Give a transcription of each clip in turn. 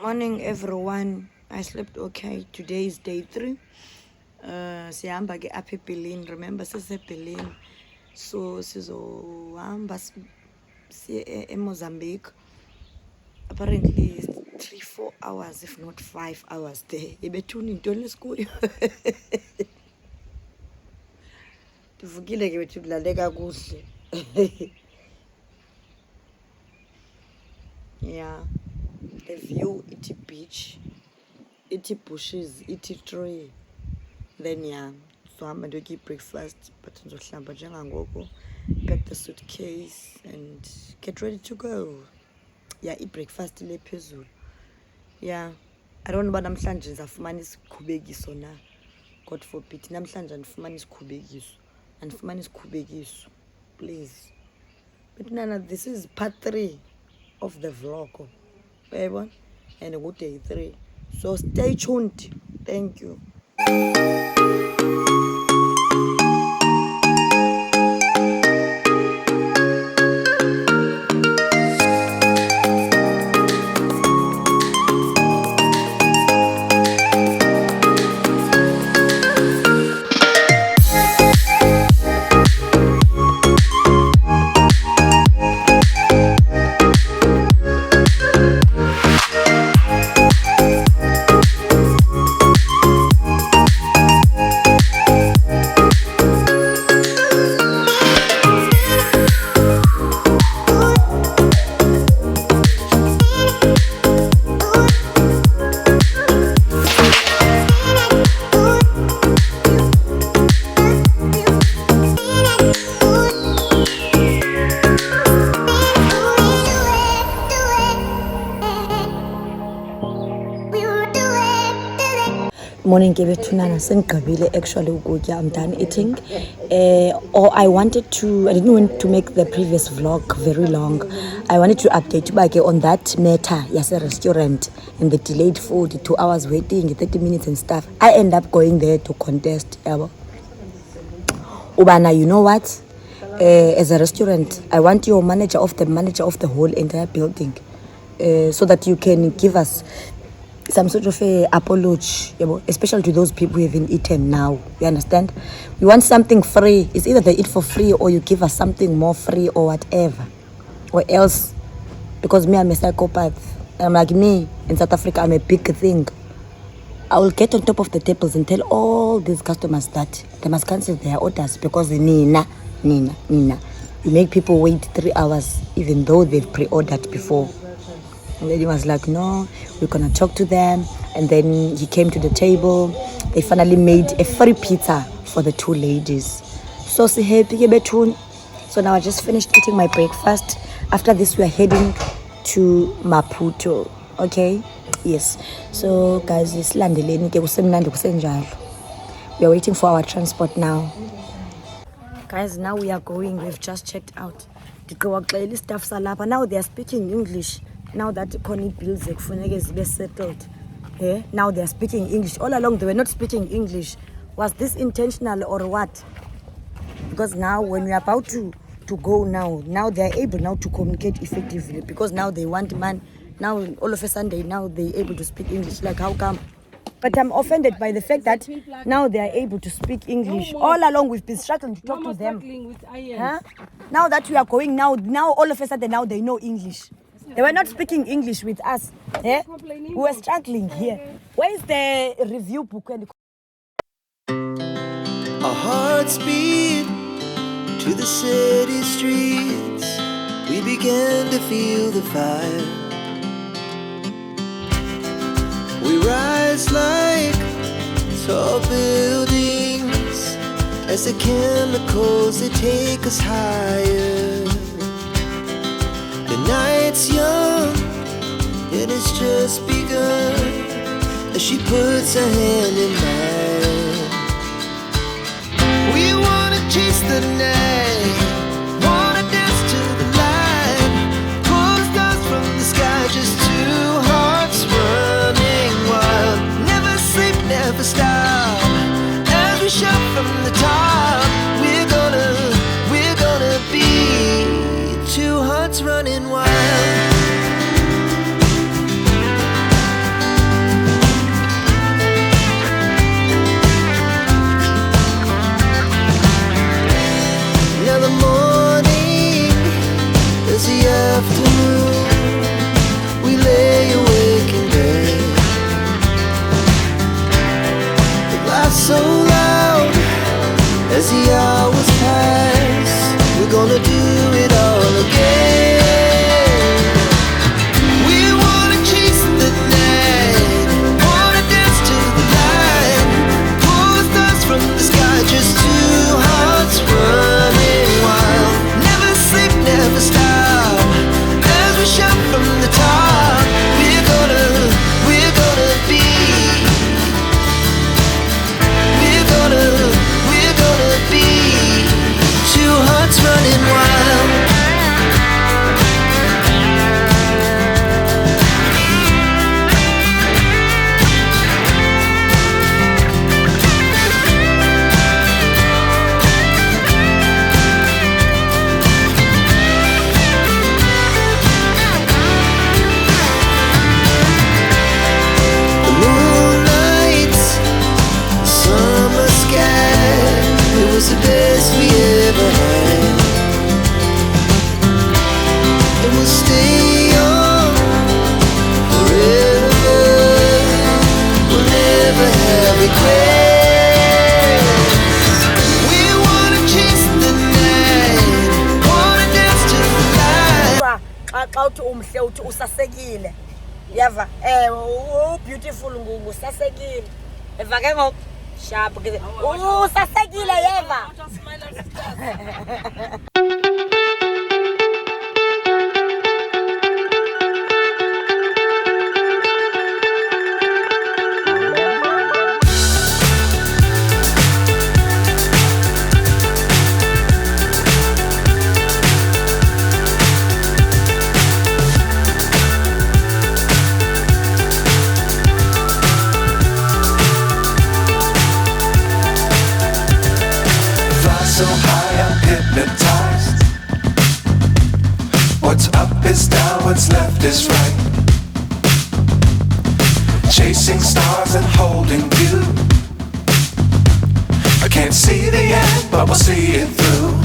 Morning everyone. I slept okay. Today is day 3. Siyahamba ke apha eBerlin. Remember siseBerlin. So sizohamba siye eMozambique. Apparently it's 3-4 hours if not 5 hours there. Ibethuni intoni lesikuyo. Divukile ke bethu kulale kakuhle. Yeah. The view iti beach. Iti bushes, iti tree. Then yeah, so I'm gonna do breakfast, but pack the suitcase and get ready to go. Yeah, eat breakfast le phezulu. Yeah, I don't know uba namhlanje ndizafumana isikhubekiso na. God forbid namhlanje andifumana isikhubekiso. Andifumana isikhubekiso. Please. But Nana, this is part 3 of the vlog. Everyone, and a good day 3. So stay tuned. Thank you. Morning ke bethunana sengigqibile actually ukutya. I'm done eating. Or I didn't want to make the previous vlog very long. I wanted to update you on that matter yes a restaurant and the delayed food, 2 hours waiting, 30 minutes and stuff. I end up going there to contest. Ubana, you know what? As a restaurant, I want your manager of the whole entire building, so that you can give us some sort of a apology, especially to those people who haven't eaten now. You understand? We want something free. It's either they eat for free or you give us something more free or whatever. Or else, because me, I'm a psychopath. I'm like me, in South Africa, I'm a big thing. I will get on top of the tables and tell all these customers that they must cancel their orders because Nina. You make people wait 3 hours even though they've pre-ordered before. And then he was like, no, we're gonna talk to them. And then he came to the table. They finally made a free pizza for the 2 ladies. So So now I just finished eating my breakfast. After this, we are heading to Maputo. Okay? Yes. So guys, we are waiting for our transport now. Guys, now we are going. We've just checked out. Now they are speaking English. Now that Connie bills is settled. Yeah? Now they are speaking English. All along they were not speaking English. Was this intentional or what? Because now when we are about to go now they are able now to communicate effectively, because now they want man. Now all of a sudden now they're able to speak English. Like how come? But I'm offended by the fact that now they are able to speak English. All along we've been struggling to talk to them. Huh? Now that we are going now all of a sudden now they know English. They were not speaking English with us. Eh? We were struggling here. Where is the review book? Our hearts beat to the city streets. We began to feel the fire. We rise like tall buildings as the chemicals, they take us higher. The night's young and it's just begun as she puts her hand in mine. We wanna chase the night, wanna dance to the light, pull the stars from the sky, just 2 hearts running wild. Never sleep, never stop, as we shout from the top. We're gonna be 2 hearts running wild. yeva beautiful ngusasekile eva ke ngoku sharp ke usasekile yeva. So high, I'm hypnotized. What's up is down, what's left is right. Chasing stars and holding you. I can't see the end, but we'll see it through.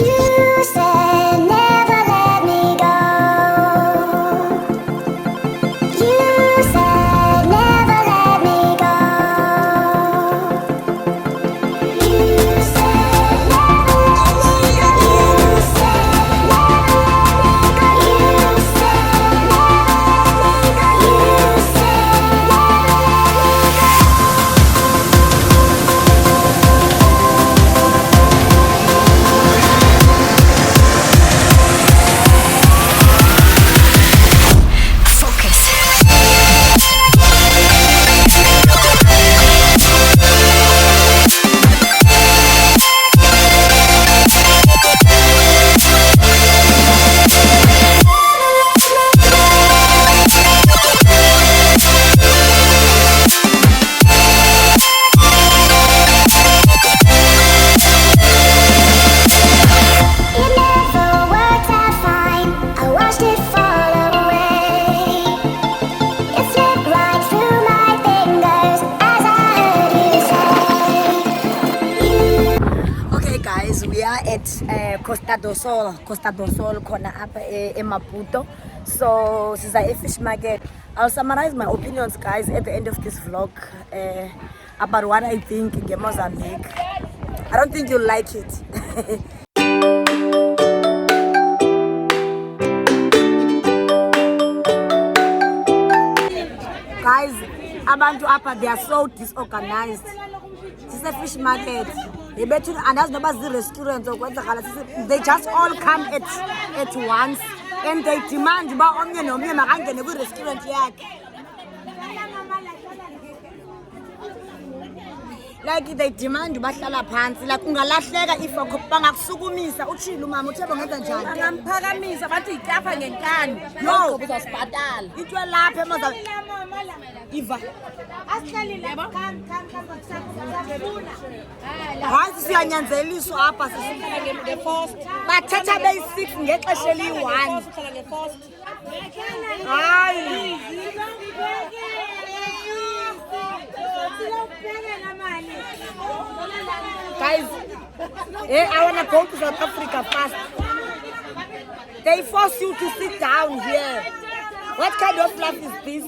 You said never let me go. You said never let me go. You said never let me go. You said never let me go. You said Costa do Sol khona apha eMaputo. So siza e-fish market. I'll summarize my opinions, guys, at the end of this vlog about what I think in Mozambique. I don't think you'll like it. Guys, abantu apha, they are so disorganized. This is a fish market. They between and as no restaurants or they just all come at once and they demand ba omnye nomnye makangene ku restaurant yakhe. Like they demand bahlala phansi, like ungalahleka if bangakusukumisa uchilo mama uthebe ngenza njani bangamphakamisa bathi itafa ngenkani no uzasibhatala itwe lapha emaza Iva hayi siyanyanzeliswa apha bathatha beyi-6 ngexesha eliyi-1 hayi guys, hey, I want to go to South Africa fast. They force you to sit down here. What kind of life is this?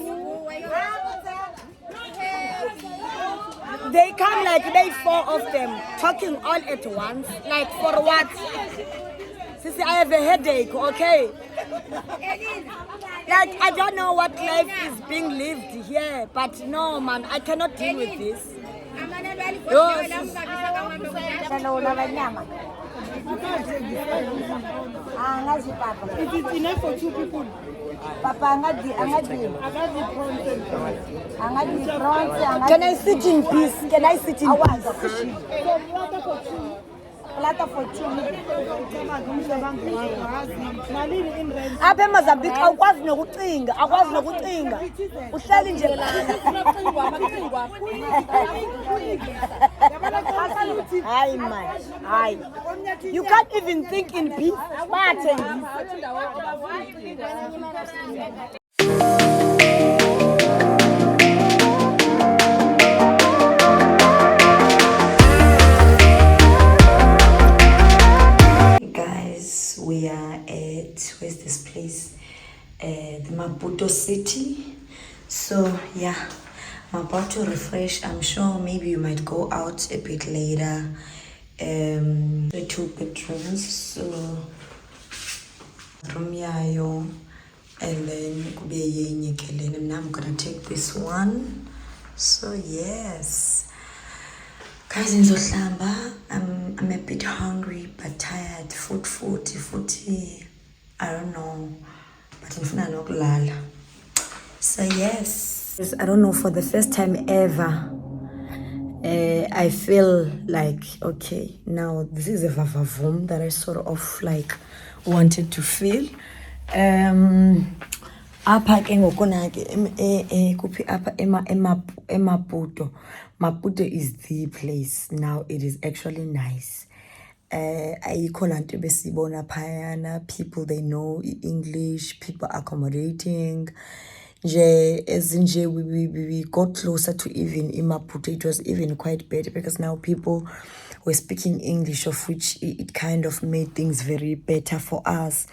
They come like they 4 of them talking all at once. Like for what? Sissy, I have a headache, okay? Like I don't know what life is being lived here, but no man, I cannot deal with this. Angazi papa. It is enough for 2 people. Papa angadi. I got the prawns and Angadi prawns. Can I sit in peace? Can I sit in peace? some water for 2. Plata for 2. Malini in rent. Apha eMozambique awukwazi nokucinga, uhleli nje hayi man, hayi. You can't even think in peace. Bathengisa. Guys, we are at, where's this place? The Maputo city. So yeah, I'm about to refresh. I'm sure maybe you might go out a bit later. The 2 bedrooms, so room yayo, and then kube yenye kelene. Now I'm gonna take this one. So yes, guys, ngizohlamba. I'm a bit hungry but tired. Food, I don't know, but ngifuna nokulala. So yes, I don't know, for the first time ever, I feel like, okay, now this is a vavavoom that I sort of like wanted to feel. Apha ke ngokona ke kuphi apha eMaputo. Maputo is the place now. It is actually nice. Ayikho lanto besibona phayana. People, they know English, people accommodating. Nje ezinje we got closer to even Maputo. It was even quite better because now people were speaking English, of which it kind of made things very better for us.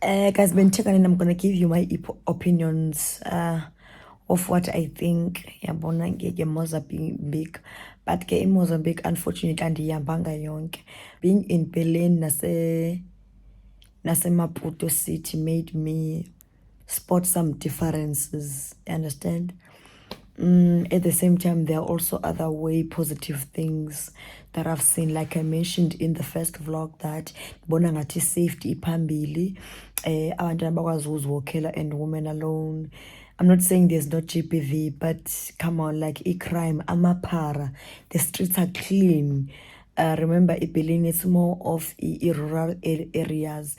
Guys, been checking and I'm gonna give you my opinions of what I think. Yabona ngeke Mozambique, but ke Mozambique unfortunately andiyambanga yonke. Being in Belém nase Maputo city made me spot some differences. Understand? At the same time, there are also other way positive things that I've seen. Like I mentioned in the first vlog, that bona ngathi safety iphambili, abantwana bakwazi ukuzivokela and women alone. I'm not saying there's not GBV, but come on, like crime, amapara, the streets are clean. Remember, Belém, it's more of rural areas.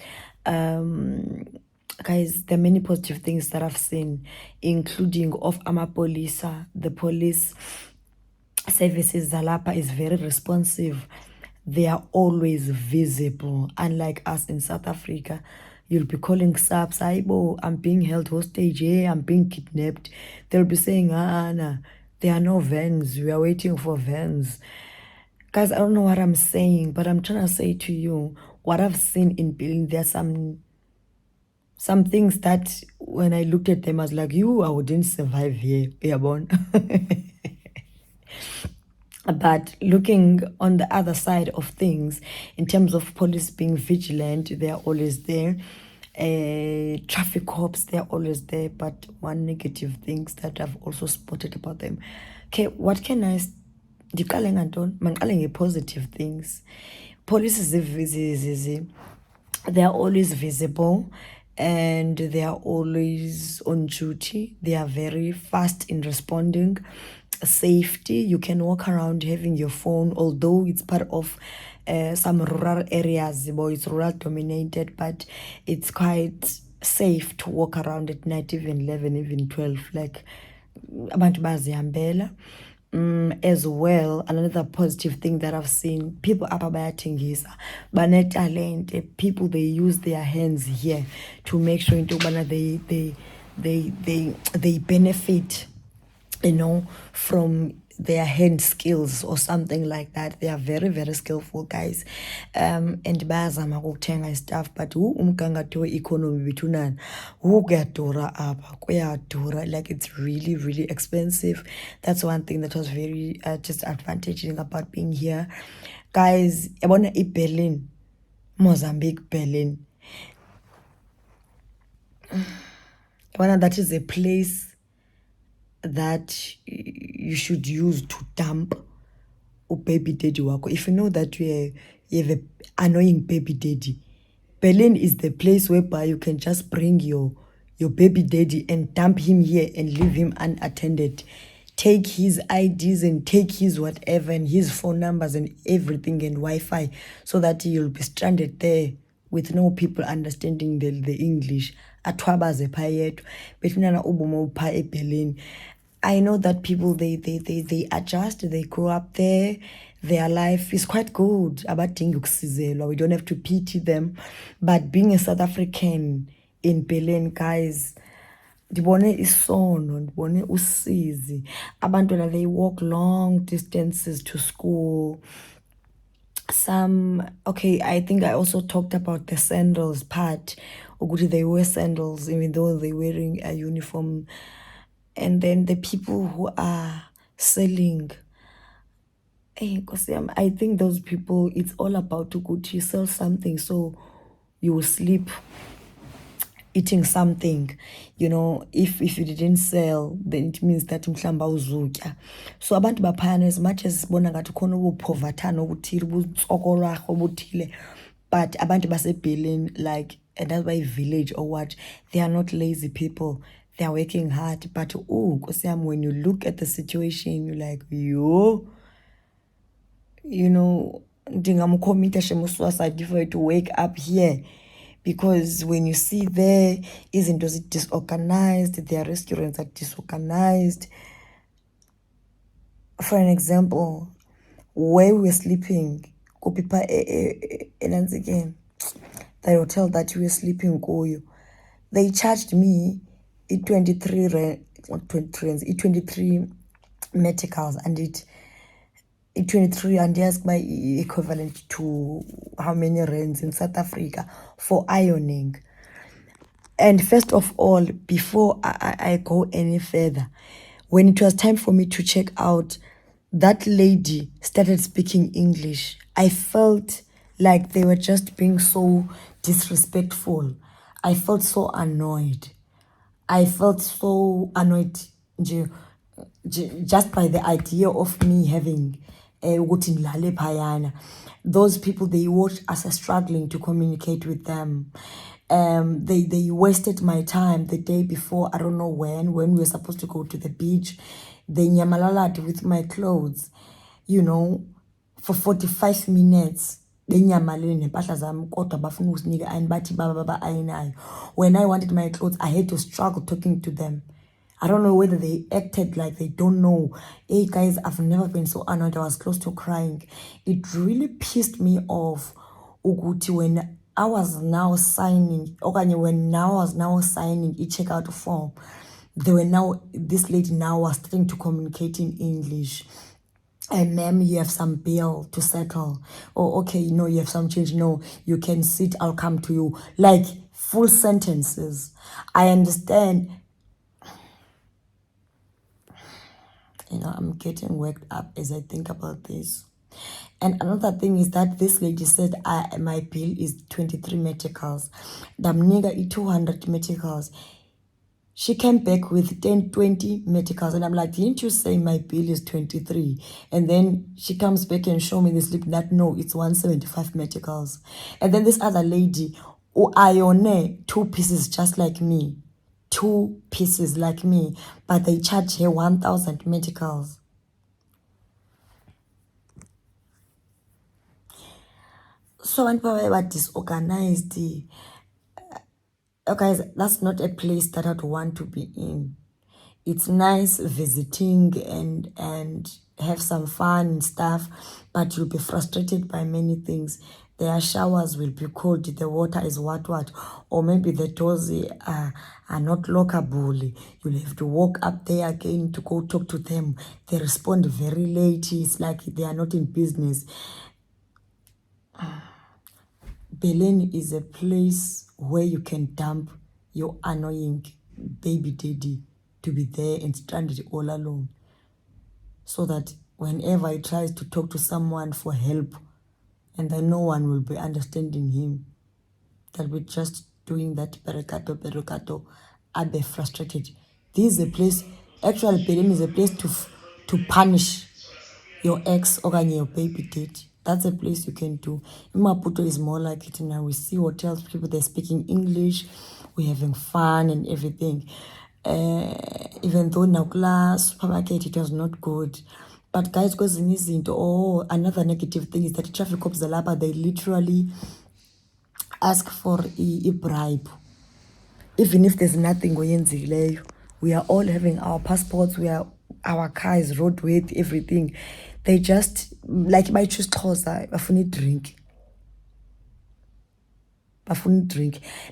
Guys, there are many positive things that I've seen, including of Amapolisa. The police services Zalapa is very responsive. They are always visible. Unlike us in South Africa, you'll be calling SAP, Saibo, I'm being held hostage, I'm being kidnapped. They'll be saying, nah, there are no vans. We are waiting for vans. Guys, I don't know what I'm saying, but I'm trying to say to you, what I've seen in Belém, there's some things that when I looked at them, I was like, I wouldn't survive here. But looking on the other side of things, in terms of police being vigilant, they are always there. Traffic cops, they're always there. But one negative things that I've also spotted about them. Okay, what can I... positive things. Police is they are always visible and they are always on duty. They are very fast in responding. Safety, you can walk around having your phone, although it's part of some rural areas, it's rural dominated, but it's quite safe to walk around at night, even 11, even 12, like abantu bazihambela. As well, another positive thing that I've seen, people apa bayathengisa banetalent. People, they use their hands here to make sure into they benefit, from their hand skills or something like that. They are very, very skillful guys. And bayazama ukuthenga stuff, but umgangatho economy bethu kuyadura apha, kuyadura, like it's really, really expensive. That's one thing that was very just advantaging about being here. Guys, yabona Belém, Mozambique, Belém. Yabona, that is a place that you should use to dump baby daddy wako. If you know that you have an annoying baby daddy, Berlin is the place whereby you can just bring your baby daddy and dump him here and leave him unattended. Take his IDs and take his whatever and his phone numbers and everything and Wi-Fi, so that you'll be stranded there with no people understanding the English. Atwabaze payethu betunana ubomo upha eBerlin. I know that people they adjust, they grow up there. Their life is quite good. Abadingi ukusizelwa. We don't have to pity them. But being a South African in Berlin, guys, ndibone isono, ndibone usizi. Abantwana, they walk long distances to school. Some, okay, I think I also talked about the sandals part. Ukuthi they wear sandals even though they're wearing a uniform. And then the people who are selling, I think those people, it's all about to go to sell something, so you will sleep eating something. You know, if you didn't sell, then it means that mhlamba uzutya. So abantu baphayana, as much as bona ngathi khona ubuphovathana obuthile ubutsokolwarha obuthile, but abantu baseBerlin, like, and that's why village or what, they are not lazy people. They are working hard. But when you look at the situation, you're like, yo, you know, ndingamkhomita suicide if I had to wake up here. Because when you see there, isn't it disorganized? Their restaurants are disorganized. For an example, where we were sleeping, Kopipa and again, the hotel that we were sleeping Koyo, they charged me 23 meticals, and it 23, and asked my equivalent to how many rands in South Africa for ironing. And first of all, before I go any further, when it was time for me to check out, that lady started speaking English. I felt like they were just being so disrespectful. I felt so annoyed. I felt so annoyed just by the idea of me having ukuthi ngilale phayana. Those people, they watched us struggling to communicate with them. They wasted my time the day before, I don't know when we were supposed to go to the beach. They nyamalalati with my clothes, you know, for 45 minutes. When I wanted my clothes, I had to struggle talking to them. I don't know whether they acted like they don't know. Hey guys, I've never been so annoyed. I was close to crying. It really pissed me off ukuthi when I was now signing a checkout form, this lady now was starting to communicate in English. And ma'am, you have some bill to settle. Oh, okay, no, you have some change. No, you can sit, I'll come to you. Like full sentences. I understand. You know, I'm getting worked up as I think about this. And another thing is that this lady said my bill is 23 meticals. Damniga 200 meticals. She came back with 20 meticals. And I'm like, didn't you say my bill is 23? And then she comes back and show me the slip that no, it's 175 meticals. And then this other lady, Ione, 2 pieces just like me. 2 pieces like me, but they charge her 1,000 meticals. So when people were disorganized, guys, that's not a place that I'd want to be in. It's nice visiting and have some fun and stuff, but you'll be frustrated by many things. Their showers will be cold, the water is what, or maybe the doors are not lockable. You'll have to walk up there again to go talk to them. They respond very late. It's like they are not in business. Berlin is a place where you can dump your annoying baby daddy to be there and stranded all alone, so that whenever he tries to talk to someone for help, and then no one will be understanding him, they'll be just doing that perokato, I'll be frustrated. This is a place, actually Berlin is a place to punish your ex okanye your baby date. That's a place you can do. Maputo is more like it now. We see hotels, people they're speaking English, we're having fun and everything. Even though Nakula supermarket it was not good. But guys, because in this another negative thing is that traffic cops Zalaba, they literally ask for a bribe. Even if there's nothing going on, we are all having our passports, our car is roadworthy, everything. They just like my choose Xhosa, bafuna drink.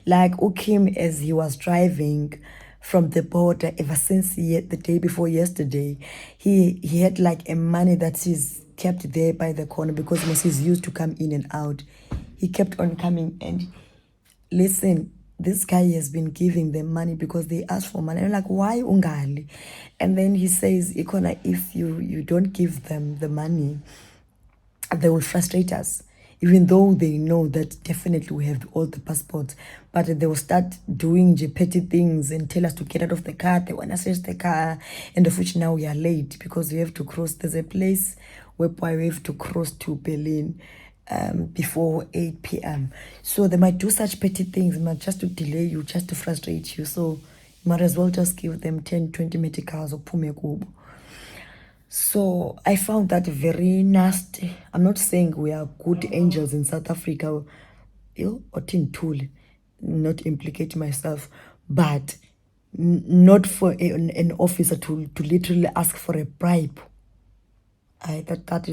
Like Ukim, as he was driving from the border ever since the day before yesterday, he had like a money that is kept there by the corner because he's used to come in and out. He kept on coming and listen, this guy has been giving them money because they asked for money. I'm like, why ungali? And then he says, Ikona, if you don't give them the money, they will frustrate us. Even though they know that definitely we have all the passports, but they will start doing petty things and tell us to get out of the car. They want to search the car, and of which now we are late because we have to cross. There's a place where we have to cross to Berlin before 8 p.m. So they might do such petty things, just to delay you, just to frustrate you. So you might as well just give them 10, 20 medicals or pume kubo. So I found that very nasty. I'm not saying we are good angels in South Africa, or Tintuli, not implicate myself, but not for an officer to literally ask for a bribe. That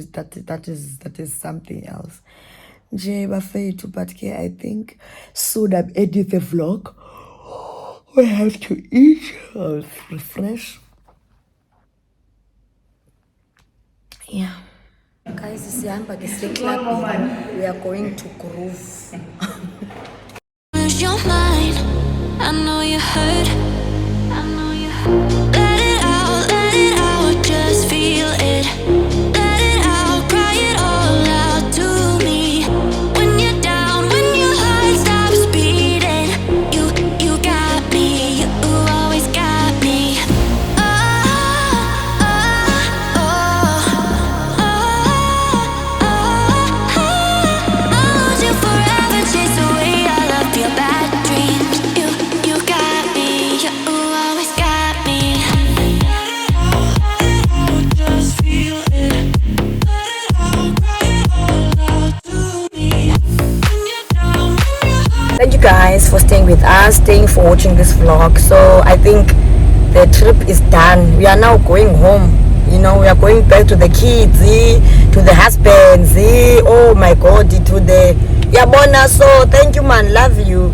is something else. But I think soon I'm editing the vlog. We have to eat, refresh. Yeah. Guys, we are going to groove. Lose your mind. I know you hurt. Let it out, just feel it. Let it out, cry it all out to me. When you're down, when your heart stops beating, you got me, you always got me. I'll lose you forever, chase away all of your bad dreams. You got me, you always got me. Just feel it. Let it out, cry it all out to me. When you're down, when your heart. Thank you guys for staying with us, for watching this vlog. So I think the trip is done. We are now going home. We are going back to the kids, to the husbands. Oh my God, to the Yabona. So thank you, man. Love you.